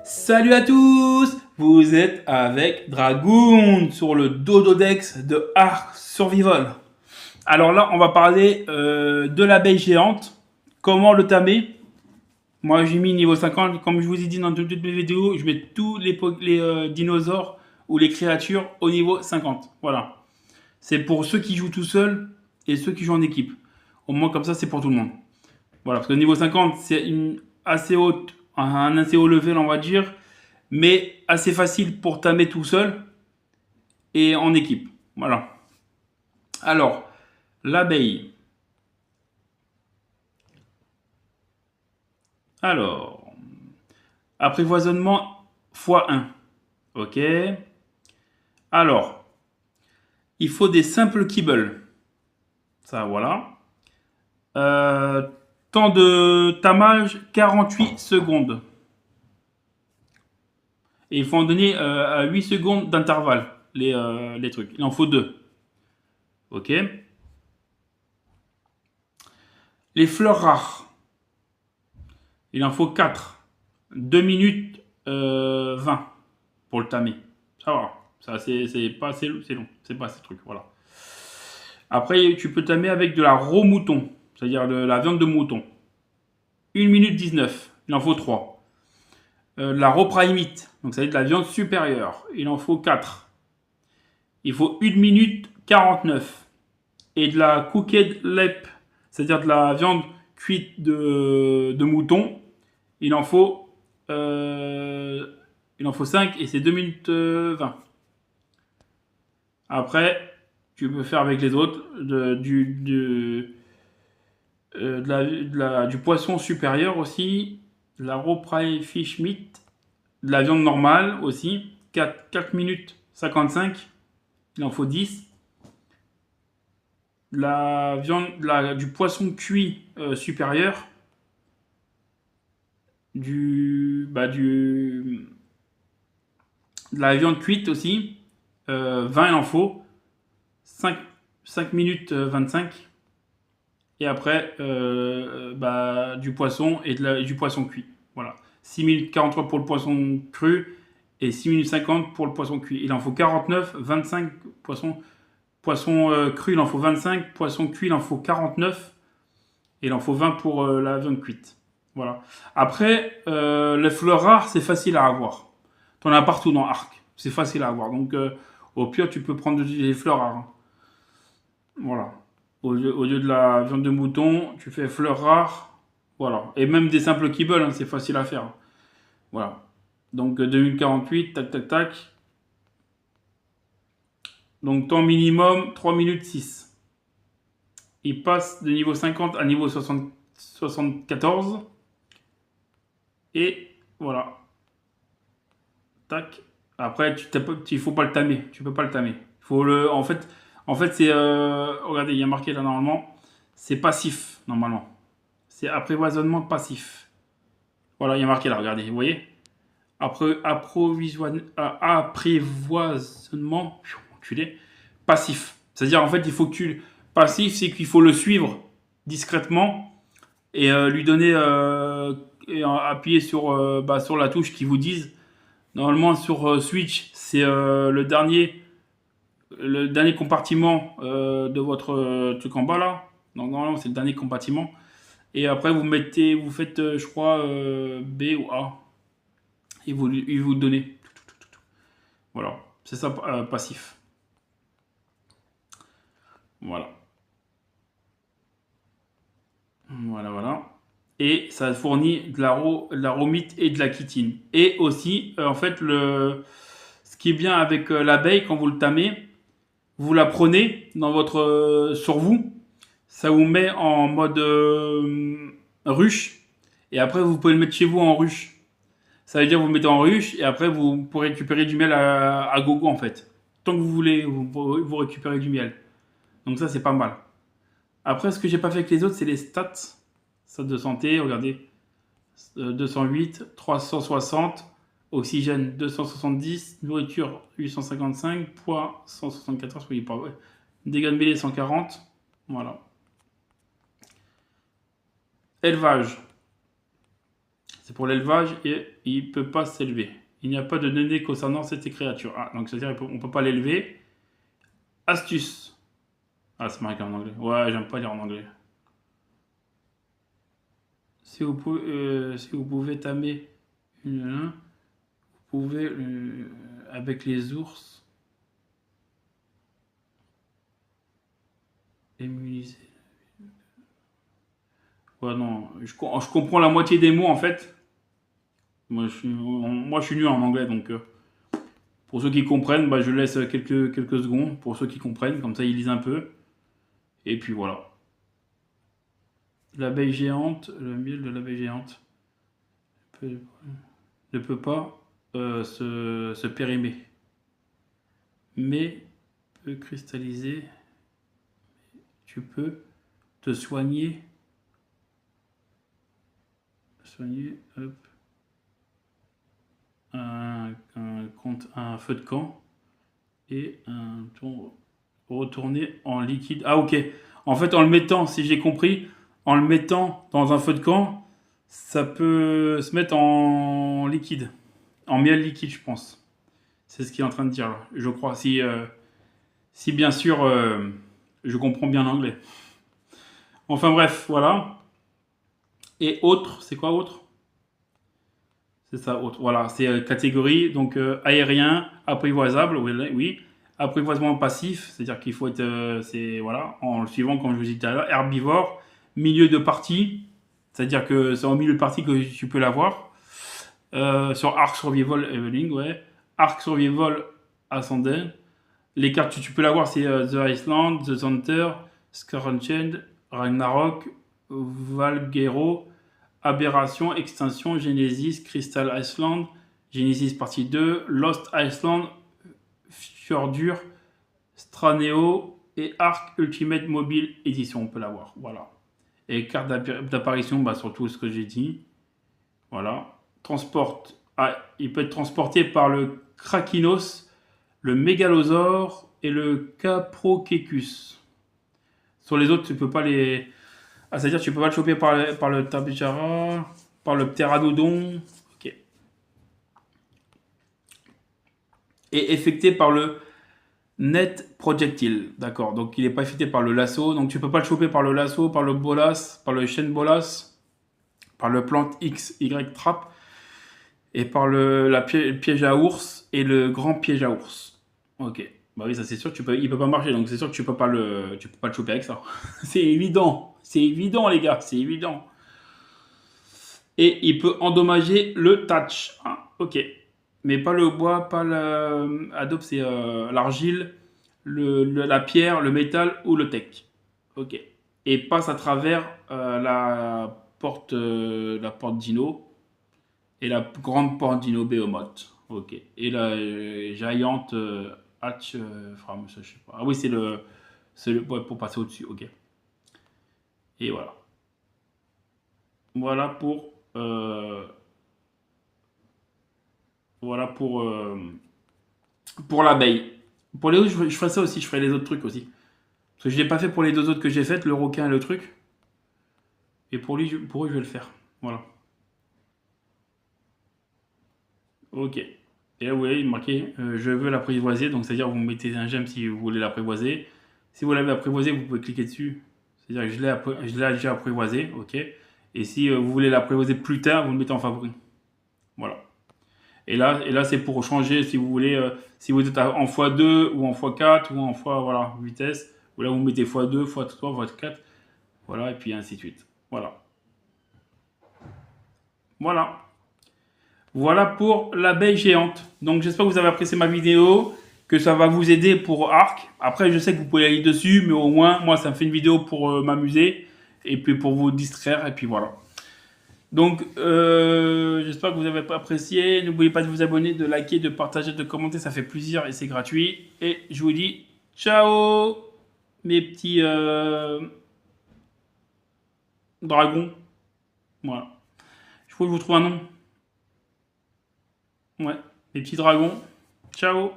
Salut à tous, vous êtes avec Dragoon sur le Dododex de Ark Survival. Alors là, on va parler de l'abeille géante, comment le tamer. Moi, j'ai mis niveau 50, comme je vous ai dit dans toutes mes vidéos, je mets tous les dinosaures ou les créatures au niveau 50. Voilà. C'est pour ceux qui jouent tout seuls et ceux qui jouent en équipe. Au moins, comme ça, c'est pour tout le monde. Voilà, parce que niveau 50, c'est une assez haute, un assez haut level, on va dire, mais assez facile pour tamer tout seul et en équipe. Voilà. Alors, l'abeille. Alors, apprivoisonnement x1. Ok. Alors, il faut des simples kibbles. Ça, voilà. Euh, Temps de tamage, 48 secondes. Et il faut en donner à 8 secondes d'intervalle, les trucs. Il en faut 2. Ok. Les fleurs rares. Il en faut 4. 2 minutes 20 pour le tamer. Ça va. Ça, c'est pas assez long. C'est long. C'est pas assez de trucs. Voilà. Après, tu peux tamer avec de la raw mouton. C'est-à-dire de la viande de mouton. 1 minute 19. Il en faut 3. La raw primite. Donc, ça va être de la viande supérieure. Il en faut 4. Il faut 1 minute 49. Et de la cooked lep. C'est-à-dire de la viande cuite de mouton. Il en faut 5 et c'est 2 minutes 20. Après, tu peux faire avec les autres du poisson supérieur aussi, de la raw fry fish meat, de la viande normale aussi, 4 minutes 55, il en faut 10. La viande, du poisson cuit supérieur, de la viande cuite aussi, 20 il en faut, 5 minutes 25. Et après, du poisson et du poisson cuit. Voilà. 6 minutes 43 pour le poisson cru et 6 minutes 50 pour le poisson cuit. Il en faut 49, 25 poisson cru, il en faut 25, poisson cuit, il en faut 49 et il en faut 20 pour la viande cuite. Voilà. Après, les fleurs rares, c'est facile à avoir. T'en as partout dans Arc. C'est facile à avoir. Donc, au pire, tu peux prendre des fleurs rares. Voilà. Au lieu de la viande de mouton, tu fais fleurs rares. Voilà. Et même des simples kibbles, hein, c'est facile à faire. Voilà. Donc 2048, tac tac tac. Donc temps minimum 3 minutes 6. Il passe de niveau 50 à niveau 74. Et voilà. Tac. Après, il faut pas le tamer. Tu peux pas le tamer. En fait, c'est. Regardez, il y a marqué là normalement. C'est passif, normalement. C'est apprivoisonnement passif. Voilà, il y a marqué là, regardez, vous voyez. Apprivoisonnement enculé, passif. C'est-à-dire, en fait, il faut que tu. Passif, c'est qu'il faut le suivre discrètement et lui donner. Et appuyer sur la touche qui vous disent. Normalement, sur Switch, c'est le dernier compartiment de votre truc en bas là. Donc, normalement, c'est le dernier compartiment. Et après, vous faites, je crois, B ou A. Et vous donnez. Voilà. C'est ça, passif. Voilà. Voilà, voilà. Et ça fournit de la romite et de la chitine. Et aussi, en fait, ce qui est bien avec l'abeille, quand vous le tamez, vous la prenez sur vous. Ça vous met en mode ruche. Et après, vous pouvez le mettre chez vous en ruche. Ça veut dire que vous le mettez en ruche et après, vous pourrez récupérer du miel à gogo, en fait. Tant que vous voulez, vous récupérez du miel. Donc ça, c'est pas mal. Après, ce que j'ai pas fait avec les autres, c'est les stats. Stats de santé, regardez. 208, 360, oxygène 270, nourriture 855, poids 174, oui, pas vrai. Dégâts de mêlée 140, voilà. Élevage, C'est pour l'élevage et il ne peut pas s'élever. Il n'y a pas de données concernant cette créature. Ah, donc c'est-à-dire qu'on ne peut pas l'élever. Astuce. Ah, c'est marqué en anglais. Ouais, j'aime pas lire en anglais. Si vous pouvez tamer vous pouvez avec les ours immuniser. Ouais, non, je comprends la moitié des mots en fait. Moi, je suis nul en anglais, donc pour ceux qui comprennent, bah, je laisse quelques secondes pour ceux qui comprennent, comme ça ils lisent un peu. Et puis voilà. L'abeille géante, le miel de l'abeille géante ne peut pas se périmer, mais peut cristalliser. Tu peux te soigner, hop, un feu de camp et retourner en liquide. Ah ok. En fait, en le mettant, si j'ai compris, en le mettant dans un feu de camp, ça peut se mettre en liquide, en miel liquide, je pense. C'est ce qu'il est en train de dire là, je crois. Si bien sûr, je comprends bien l'anglais. Enfin bref, voilà. Et autre, c'est quoi autre? C'est ça, autre. Voilà, c'est catégorie, donc aérien, apprivoisable, oui, oui. Apprivoisement passif, c'est-à-dire qu'il faut être, voilà, en le suivant, comme je vous disais tout à l'heure, herbivore, milieu de partie, c'est-à-dire que c'est en milieu de partie que tu peux l'avoir. Sur Ark Survival Evening, ouais. Ark Survival Ascendant. Les cartes que tu peux l'avoir, c'est The Iceland, The Center, Scarunchained, Ragnarok, Valguero, Aberration, Extinction, Genesis, Crystal Iceland, Genesis partie 2, Lost Iceland, Fjordur, Straneo et Ark Ultimate Mobile Edition, on peut l'avoir. Voilà. Et carte d'apparition, bah, sur tout ce que j'ai dit. Voilà. Il peut être transporté par le Krakinos, le Mégalosaure et le Caprokecus. Sur les autres, tu peux pas les. Ah, c'est-à-dire que tu peux pas le choper par le Tabijara, par le Pteranodon. Ok. Et effecté par le Net Projectile. D'accord. Donc il n'est pas effecté par le lasso. Donc tu peux pas le choper par le lasso, par le bolas, par le chêne bolas, par le plante XY trap et par le piège à ours et le grand piège à ours. Ok. Bah oui, ça c'est sûr, il peut pas marcher, donc c'est sûr que tu peux pas le choper avec ça. C'est évident, les gars, c'est évident. Et il peut endommager le thatch. Ah, ok. Mais pas le bois, pas l'adobe, c'est l'argile, la pierre, le métal ou le tech. Ok. Et passe à travers la porte Dino et la grande porte Dino Behemoth. Ok. Et la Giant Hatch Frame, ça je sais pas. Ah oui, c'est ouais, pour passer au-dessus. Ok. Et voilà. Voilà pour voilà pour l'abeille. Pour les autres, je ferai ça aussi, je ferai les autres trucs aussi. Parce que je l'ai pas fait pour les deux autres que j'ai faites, le requin et le truc. Et pour eux, je vais le faire. Voilà. Ok. Et là, vous voyez, il est marqué je veux l'apprivoiser. Donc, c'est-à-dire, vous mettez un j'aime si vous voulez l'apprivoiser. Si vous l'avez apprivoisé, vous pouvez cliquer dessus. C'est-à-dire que je l'ai déjà apprivoisé. Ok. Et si vous voulez l'apprivoiser plus tard, vous le mettez en favori. Voilà. Et là c'est pour changer si vous voulez, si vous êtes en x2 ou en x4 ou en voilà, vitesse. Ou là, vous mettez x2, x3, x4. Voilà, et puis ainsi de suite. Voilà. Voilà. Voilà pour l'abeille géante. Donc j'espère que vous avez apprécié ma vidéo, que ça va vous aider pour Ark. Après, je sais que vous pouvez aller dessus, mais au moins, moi, ça me fait une vidéo pour m'amuser et puis pour vous distraire. Et puis voilà. Donc, j'espère que vous avez apprécié. N'oubliez pas de vous abonner, de liker, de partager, de commenter. Ça fait plaisir et c'est gratuit. Et je vous dis ciao, mes petits dragons. Voilà. Je faut que je vous trouve un nom. Ouais, mes petits dragons. Ciao.